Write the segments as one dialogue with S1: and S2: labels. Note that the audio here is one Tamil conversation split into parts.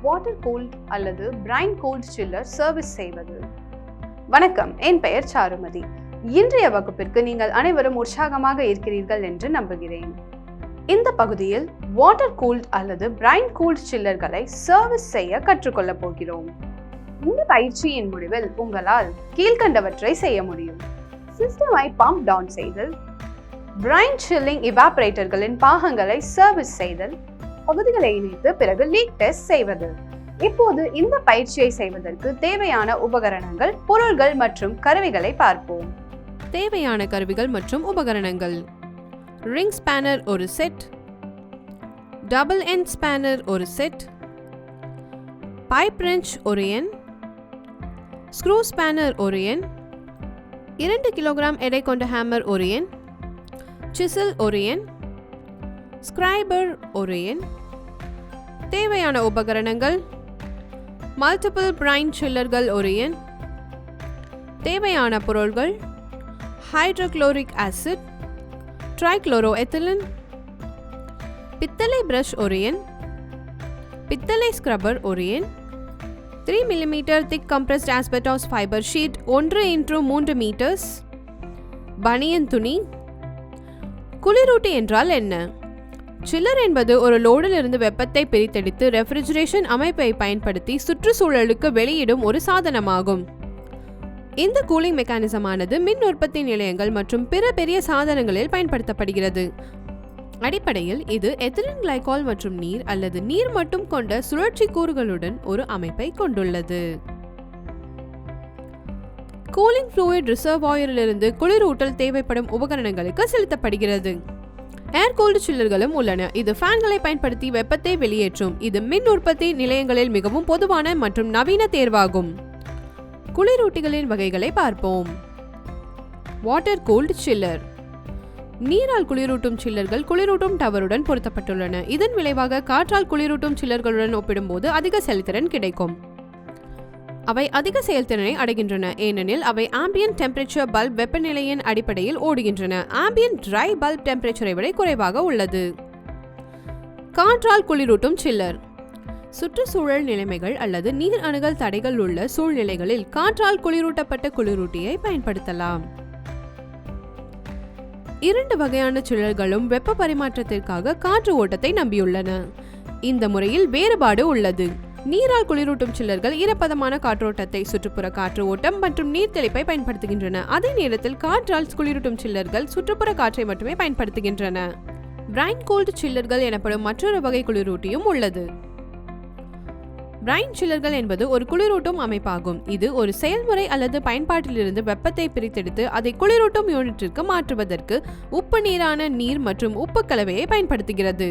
S1: வாட்டர் கூல்ட் அல்லது Brine-Cooled Chillers சர்வீஸ் செய்வது. வணக்கம், என் பெயர் சாருமதி. இன்றைய வகுப்பிற்கு நீங்கள் அனைவரும் உற்சாகமாக இருக்கிறீர்கள் என்று நம்புகிறேன். இந்த பகுதியில் வாட்டர் கூல்ட் அல்லது Brine-Cooled Chillerகளை சர்வீஸ் செய்ய கற்றுக்கொள்ள போகிறோம். இந்த பயிற்சியின் முடிவில் உங்களால் கீழ்கண்டவற்றை செய்ய முடியும். சிஸ்டமை பம்ப் டவுன் செய்தல், பிரைன் சில்லிங் இவாபரேட்டர்களின் பாகங்களை சர்வீஸ் செய்தல், பகுதிகளை இணைத்து பிறகு லீக் டெஸ்ட் செய்வது. இப்போது இந்த பயிற்சியை செய்வதற்கு தேவையான உபகரணங்கள், பொருள்கள் மற்றும் கருவிகளை பார்ப்போம்.
S2: தேவையான கருவிகள் மற்றும் உபகரணங்கள்: ரிங் ஸ்பேனர் ஒரு செட், டபுள் எண்ட் ஸ்பேனர் ஒரு செட், பைப் ரெஞ்ச் ஒரு எண், ஸ்க்ரூ ஸ்பேனர் ஒரு எண், 2 கிலோகிராம் எடை கொண்ட ஹேமர் ஒரு எண், சிசில் ஒரு எண், ஸ்கிரைபர் ஒரு எண். தேவையான உபகரணங்கள்: மல்டிபிள் பிரைன் சில்லர்கள் ஒரு எண். தேவையான பொருள்கள்: ஹைட்ரோகுளோரிக் ஆசிட், ட்ரைக்ளோரோஎத்திலின், பித்தளை பிரஷ் ஒரு எண், பித்தளை ஸ்க்ரப்பர் ஒரு எண், 3 mm thick compressed asbestos fibre sheet 1x3 metres, பனியன் துணி. குளிரூட்டி என்றால் என்ன? சில்லர் என்பது ஒரு லோடிலிருந்து வெப்பத்தை பிரித்தெடுத்து ரெஃப்ரிஜரேஷன் அமைப்பை பயன்படுத்தி சுற்றுச்சூழலுக்கு வெளியிடும் ஒரு சாதனமாகும். இந்த கூலிங் மெக்கானிசமானது மின் உற்பத்தி நிலையங்கள் மற்றும் பிற பெரிய சாதனங்களில் பயன்படுத்தப்படுகிறது. அடிப்படையில் இது எத்திலீன் கிளைகால் மற்றும் நீர் அல்லது நீர் மட்டும் கொண்ட சுழற்சி கூறுகளுடன் ஒரு அமைப்பை கொண்டுள்ளது. கூலிங் ஃப்ளூயிட் ரிசர்வாயரிலிருந்து குளிரூட்டல் தேவைப்படும் உபகரணங்களுக்கு செலுத்தப்படுகிறது. ஏர் கூல்டு சில்லர்களும் உள்ளன. இது ஃபேன்களை பயன்படுத்தி வெப்பத்தை வெளியேற்றும். இது மின் உற்பத்தி நிலையங்களில் மிகவும் பொதுவான மற்றும் நவீன தேர்வாகும். குளிரூட்டிகளின் வகைகளை பார்ப்போம். Water cooled chiller. நீரால் குளிரூட்டும் சில்லர்கள் குளிரூட்டும் டவருடன் பொருத்தப்பட்டுள்ளன. இதன் விளைவாக காற்றால் குளிரூட்டும் சில்லர்களுடன் ஒப்பிடும்போது அதிக செயல்திறன் கிடைக்கும். அவை அதிக செயல்திறனை அடைகின்றன, ஏனெனில் அவை ஆம்பியன்ட் டெம்பரேச்சர் பல்ப் வெப்பநிலையின் அடிப்படையில் ஓடுகின்றன. ஆம்பியன்ட் ட்ரை பல்ப் டெம்பரேச்சரை விட குறைவாக உள்ளது. காற்றால் குளிரூட்டும் சில்லர். சுற்றுச்சூழல் நிலைமைகள் அல்லது நீர் அணுகல் தடைகள் உள்ள சூழ்நிலைகளில் காற்றால் குளிரூட்டப்பட்ட குளிரூட்டியை பயன்படுத்தலாம். 2 வகையான சில்லர்களும் வெப்ப பரிமாற்றத்திற்காக காற்று ஓட்டத்தை நம்பியுள்ளன. இந்த முறையில் வேறுபாடு உள்ளது. நீரால் குளிரூட்டும் சில்லர்கள் ஈரப்பதமான காற்றோட்டத்தை, சுற்றுப்புற காற்று ஓட்டம் மற்றும் நீர் தெளிப்பை பயன்படுத்துகின்றன. அதே நேரத்தில் காற்றால் குளிரூட்டும் சில்லர்கள் சுற்றுப்புற காற்றை மட்டுமே பயன்படுத்துகின்றன. Brine-Cooled சில்லர்கள் எனப்படும் மற்றொரு வகை குளிரூட்டியும் உள்ளது. பிரைன் சில்லர்கள் என்பது ஒரு குளிரூட்டும் அமைப்பாகும். இது ஒரு செயல்முறை அல்லது பயன்பாட்டிலிருந்து வெப்பத்தை பிரித்தெடுத்து அதை குளிரூட்டும் யூனிட்டிற்கு மாற்றுவதற்கு உப்பு நீரான நீர் மற்றும் உப்பு கலவையை பயன்படுத்துகிறது.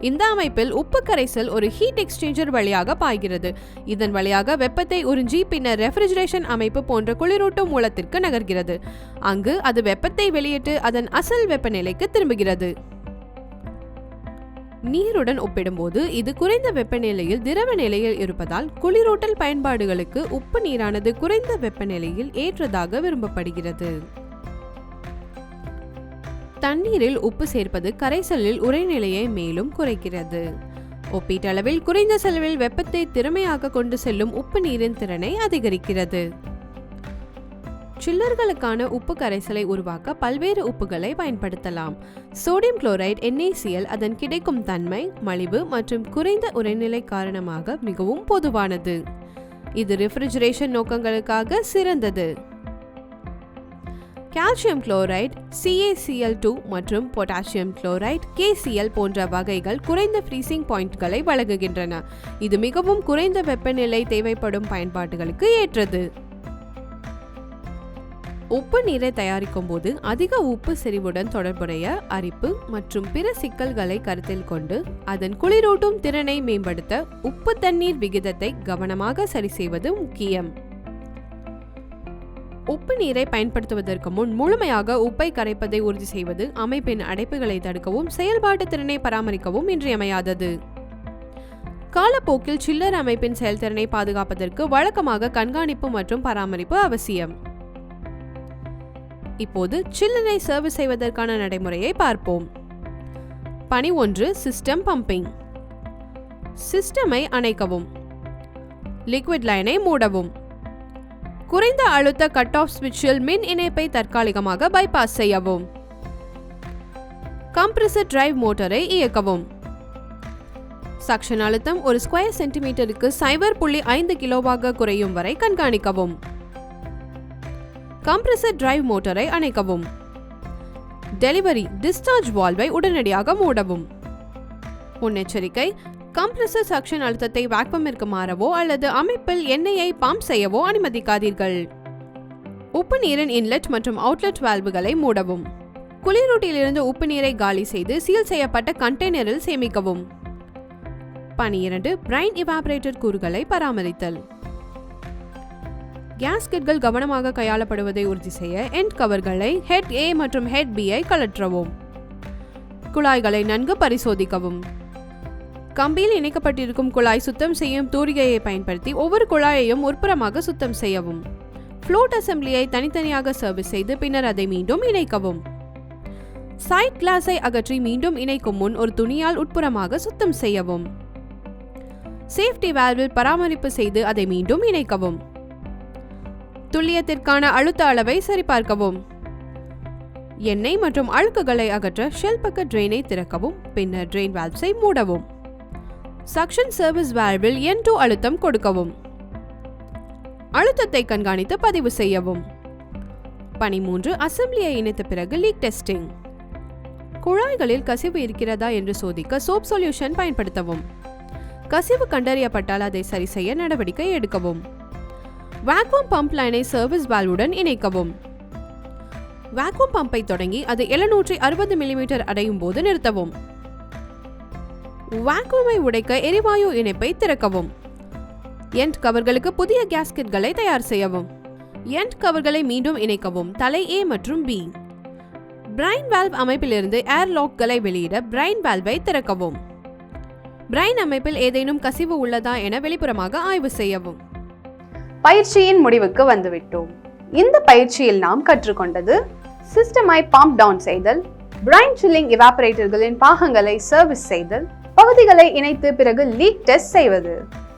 S2: இந்த அமைப்பில் உப்பு கரைசல் ஒரு ஹீட் எக்ஸ்சேஞ்சர் வழியாக பாய்கிறது. இதன் வழியாக வெப்பத்தை உறிஞ்சி பின்னர் ரெஃப்ரிஜரேஷன் அமைப்பு போன்ற குளிரூட்டும் மூலத்திற்கு நகர்கிறது. அங்கு அது வெப்பத்தை வெளியிட்டு அதன் அசல் வெப்பநிலைக்கு திரும்புகிறது. நீருடன் ஒப்பிடும்போது இது குறைந்த வெப்பநிலையில் திரவ நிலையில் இருப்பதால் குளிரூட்டல் பயன்பாடுகளுக்கு உப்பு நீரானது குறைந்த வெப்பநிலையில் ஏற்றதாக விரும்பப்படுகிறது. தண்ணீரில் உப்பு சேர்ப்பது கரைசலில் உறைநிலையை மேலும் குறைக்கிறது. ஒப்பீட்டளவில் குறைந்த செலவில் வெப்பத்தை திறமையாக கொண்டு செல்லும் உப்பு நீரின் திறனை அதிகரிக்கிறது. சில்லர்களுக்கான உப்பு கரைசலை உருவாக்க பல்வேறு உப்புகளை பயன்படுத்தலாம். சோடியம் குளோரைடு NaCl அதன் கிடைக்கும் தன்மை, மலிவு மற்றும் குறைந்த உறைநிலை காரணமாக மிகவும் பொதுவானது. இது ரெஃப்ரிஜரேஷன் நோக்கங்களுக்காக சிறந்தது. கால்சியம் குளோரைடு CaCl2 மற்றும் பொட்டாசியம் குளோரைடு KCl போன்ற வகைகள் குறைந்த ஃப்ரீசிங் பாயிண்ட்களை வழங்குகின்றன. இது மிகவும் குறைந்த வெப்பநிலை தேவைப்படும் பயன்பாடுகளுக்கு ஏற்றது. உப்பு நீரை தயாரிக்கும் போது அதிக உப்பு செறிவுடன் தொடர்புடைய அரிப்பு மற்றும் பிற சிக்கல்களை கருத்தில் கொண்டு அதன் குளிரூட்டும் திறனை மேம்படுத்த உப்பு தண்ணீர் விகிதத்தை கவனமாக சரி செய்வது முக்கியம். உப்பு நீரை பயன்படுத்துவதற்கு முன் முழுமையாக உப்பை கரைப்பதை உறுதி செய்வது அமைப்பின் அடைப்புகளை தடுக்கவும் செயல்பாட்டு திறனை பராமரிக்கவும் இன்றியமையாதது. காலப்போக்கில் சில்லர் அமைப்பின் செயல்திறனை பாதுகாப்பதற்கு வழக்கமாக கண்காணிப்பு மற்றும் பராமரிப்பு அவசியம். இப்போது சில்லரை சர்வீஸ் செய்வதற்கான நடைமுறையை பார்ப்போம். பணி 1 சிஸ்டம் பம்பிங். சிஸ்டமை அணைக்கவும். லிக்விட் லைனை மூடவும். குறைந்த அழுத்த கட் ஆஃப் ஸ்விட்சில் மின் இணைப்பை தற்காலிகமாக பைபாஸ் செய்யவும். கம்ப்ரஸர் டிரைவ் மோட்டரை இயக்கவும். சக்ஷன் அழுத்தம் ஒரு ஸ்கொயர் சென்டிமீட்டருக்கு 0.5 கிலோவாக குறையும் வரை கண்காணிக்கவும். கம்ப்ரஸர் டிரைவ் மோட்டரை அணைக்கவும். டெலிவரி டிஸ்சார்ஜ் வால்வை உடனடியாக மூடவும். முன்னெச்சரிக்கை: கம்ப்ரஸர் சக்ஷன் அழுத்தத்தை வாக்வமிற்கு மாறவோ அல்லது அமைப்பில் எண்ணெயை பம்ப் செய்யவோ அனுமதிக்காதீர்கள். உப்பு நீரின் இன்லெட் மற்றும் அவுட்லெட் வால்வுகளை மூடவும். குளிரூட்டியிலிருந்து உப்பு நீரை காலி செய்து சீல் செய்யப்பட்ட கண்டெய்னரில் சேமிக்கவும். பணி 2. பிரைன் இவாபரேட்டர் கூறுகளை பராமரித்தல். கேஸ்கெட்கள் கவனமாக கையாளப்படுவதை உறுதி செய்ய எண்ட் கவர்களை ஹெட் A மற்றும் ஹெட் B ஐ கழற்றவும். குழாய்களை நன்கு பரிசோதிக்கவும். கம்பியில் இணைக்கப்பட்டிருக்கும் குழாய் சுத்தம் செய்யும் தூரிகையை பயன்படுத்தி ஒவ்வொரு குழாயையும் உட்புறமாக சுத்தம் செய்யவும். ஃப்ளோட் அசம்பிளியை தனித்தனியாக சர்வீஸ் செய்து பின்னர் அதை மீண்டும் இணைக்கவும். சைட் கிளாஸை அகற்றி மீண்டும் இணைக்கும் முன் ஒரு துணியால் உட்புறமாக சுத்தம் செய்யவும். சேஃப்டி வால்வில் பராமரிப்பு செய்து அதை மீண்டும் இணைக்கவும். துல்லியத்திற்கான அழுத்த அளவை சரிபார்க்கவும். எண்ணெய் மற்றும் அழுக்குகளை அகற்ற ஷெல் பக்க ட்ரெயினை திறக்கவும். பின்னர் ட்ரெயின் வால்வ்ஸை மூடவும். சக்ஷன் சர்வீஸ் வால்வில் N2 அழுத்தம் கொடுக்கவும். அழுத்தத்தை கண்காணித்து பதிவு செய்யவும். பணி 3. அசம்பிளியை இணைத்த பிறகு லீக் டெஸ்டிங். குழாய்களில் கசிவு இருக்கிறதா என்று சோதிக்க சோப் சொல்யூஷன் பயன்படுத்தவும். கசிவு கண்டறியப்பட்டால் அதை சரி செய்ய நடவடிக்கை எடுக்கவும். வாக்வம் பம்ப் லைனை சர்வீஸ் வால்வுடன் இணைக்கவும். வாக்வம் பம்பை தொடங்கி அது 760 மில்லிமீட்டர் அடையும் போது நிறுத்தவும். வாக்வமை உடைக்க எரிவாயு இணைப்பை திறக்கவும். எண்ட் கவர்களுக்கு புதிய கேஸ்கெட்களை தயார் செய்யவும். எண்ட் கவர்களை மீண்டும் இணைக்கவும். தலை A மற்றும் B. பிரைன் வால்வ் அமைப்பிலிருந்து ஏர் லாக்களை வெளியிட பிரைன் வால்வை திறக்கவும். பிரைன் அமைப்பில் ஏதேனும் கசிவு உள்ளதா என வெளிப்புறமாக ஆய்வு செய்யவும்.
S1: பயிற்சியின் முடிவுக்கு வந்துவிட்டோம். இந்த பயிற்சியில் நாம் கற்றுக்கொண்டது: சிஸ்டமை பம்ப் டவுன் செய்தல், பிரைன் சில்லிங் இவாபரேட்டர்களின் பாகங்களை சர்வீஸ் செய்தல், பகுதிகளை இணைத்து பிறகு லீக் டெஸ்ட் செய்வது.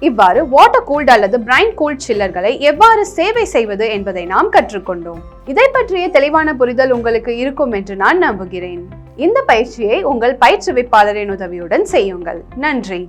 S1: இவ்வாறு வாட்டர் கூல்ட் அல்லது பிரைன் கூல்ட் சில்லர்களை எவ்வாறு சேவை செய்வது என்பதை நாம் கற்றுக்கொண்டோம். இதை பற்றிய தெளிவான புரிதல் உங்களுக்கு இருக்கும் என்று நான் நம்புகிறேன். இந்த பயிற்சியை உங்கள் பயிற்றுவிப்பாளரின் உதவியுடன் செய்யுங்கள். நன்றி.